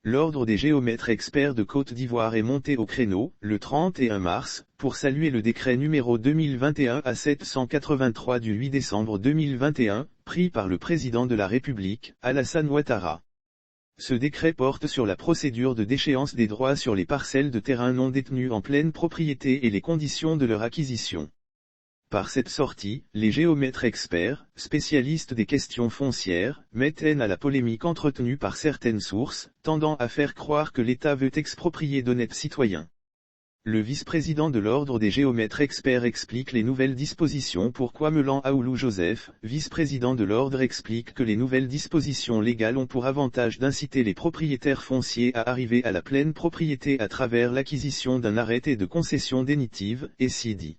l'Ordre des géomètres experts de Côte d'Ivoire est monté au créneau, le 31 mars, pour saluer le décret numéro 2021-783 du 8 décembre 2021, pris par le président de la République, Alassane Ouattara. Ce décret porte sur la procédure de déchéance des droits sur les parcelles de terrain non détenues en pleine propriété et les conditions de leur acquisition. Par cette sortie, les géomètres experts, spécialistes des questions foncières, mettent fin à la polémique entretenue par certaines sources, tendant à faire croire que l'État veut exproprier d'honnêtes citoyens. Le vice-président de l'Ordre des géomètres experts explique les nouvelles dispositions. Pourquoi Melan Aoulou Joseph, vice-président de l'Ordre, explique que les nouvelles dispositions légales ont pour avantage d'inciter les propriétaires fonciers à arriver à la pleine propriété à travers l'acquisition d'un arrêté de concession définitive, et si dit.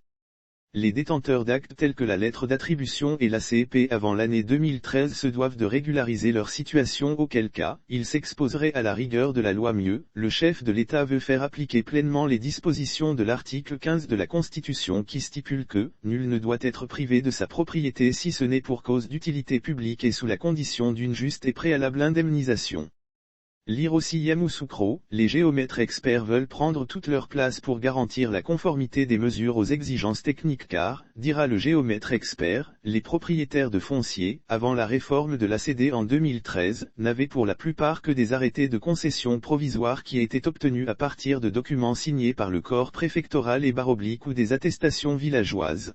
Les détenteurs d'actes tels que la lettre d'attribution et la CEP avant l'année 2013 se doivent de régulariser leur situation, auquel cas, ils s'exposeraient à la rigueur de la loi. Mieux, le chef de l'État veut faire appliquer pleinement les dispositions de l'article 15 de la Constitution qui stipule que « nul ne doit être privé de sa propriété si ce n'est pour cause d'utilité publique et sous la condition d'une juste et préalable indemnisation ». Lire aussi Yamoussoukro, les géomètres experts veulent prendre toute leur place pour garantir la conformité des mesures aux exigences techniques car, dira le géomètre expert, les propriétaires de fonciers, avant la réforme de l'ACD en 2013, n'avaient pour la plupart que des arrêtés de concession provisoires qui étaient obtenus à partir de documents signés par le corps préfectoral et / ou des attestations villageoises.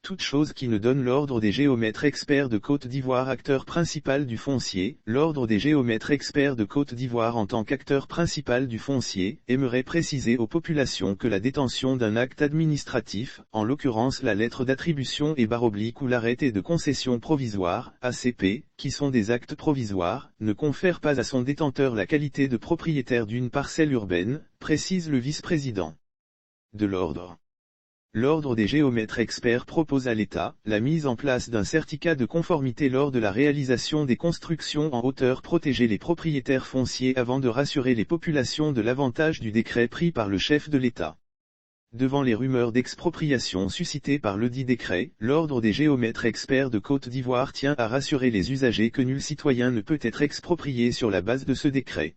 Toute chose qui ne donne l'Ordre des géomètres experts de Côte d'Ivoire acteur principal du foncier, l'Ordre des géomètres experts de Côte d'Ivoire en tant qu'acteur principal du foncier, aimerait préciser aux populations que la détention d'un acte administratif, en l'occurrence la lettre d'attribution et / ou l'arrêté de concession provisoire, ACP, qui sont des actes provisoires, ne confère pas à son détenteur la qualité de propriétaire d'une parcelle urbaine, précise le vice-président de l'Ordre. L'Ordre des géomètres experts propose à l'État la mise en place d'un certificat de conformité lors de la réalisation des constructions en hauteur, protéger les propriétaires fonciers avant de rassurer les populations de l'avantage du décret pris par le chef de l'État. Devant les rumeurs d'expropriation suscitées par ledit décret, l'Ordre des géomètres experts de Côte d'Ivoire tient à rassurer les usagers que nul citoyen ne peut être exproprié sur la base de ce décret.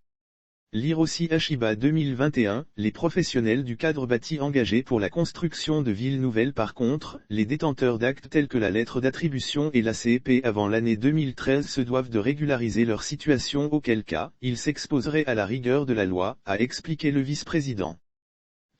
Lire aussi Achiba 2021, les professionnels du cadre bâti engagés pour la construction de villes nouvelles. Par contre, les détenteurs d'actes tels que la lettre d'attribution et la CEP avant l'année 2013 se doivent de régulariser leur situation, auquel cas, ils s'exposeraient à la rigueur de la loi, a expliqué le vice-président.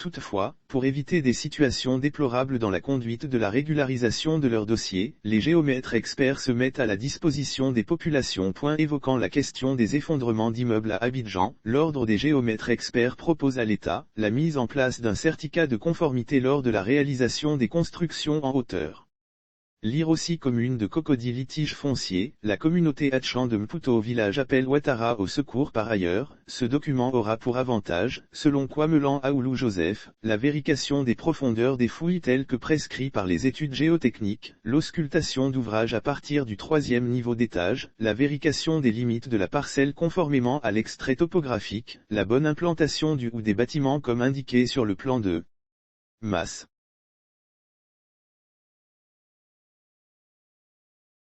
Toutefois, pour éviter des situations déplorables dans la conduite de la régularisation de leur dossier, les géomètres experts se mettent à la disposition des populations. Évoquant la question des effondrements d'immeubles à Abidjan, l'Ordre des géomètres experts propose à l'État la mise en place d'un certificat de conformité lors de la réalisation des constructions en hauteur. Lire aussi commune de Cocody litige foncier, la communauté Hatchan de Mputo village appelle Ouattara au secours. Par ailleurs, ce document aura pour avantage, selon Melan Aoulou Joseph, la vérification des profondeurs des fouilles telles que prescrit par les études géotechniques, l'auscultation d'ouvrages à partir du 3e niveau d'étage, la vérification des limites de la parcelle conformément à l'extrait topographique, la bonne implantation du ou des bâtiments comme indiqué sur le plan de masse.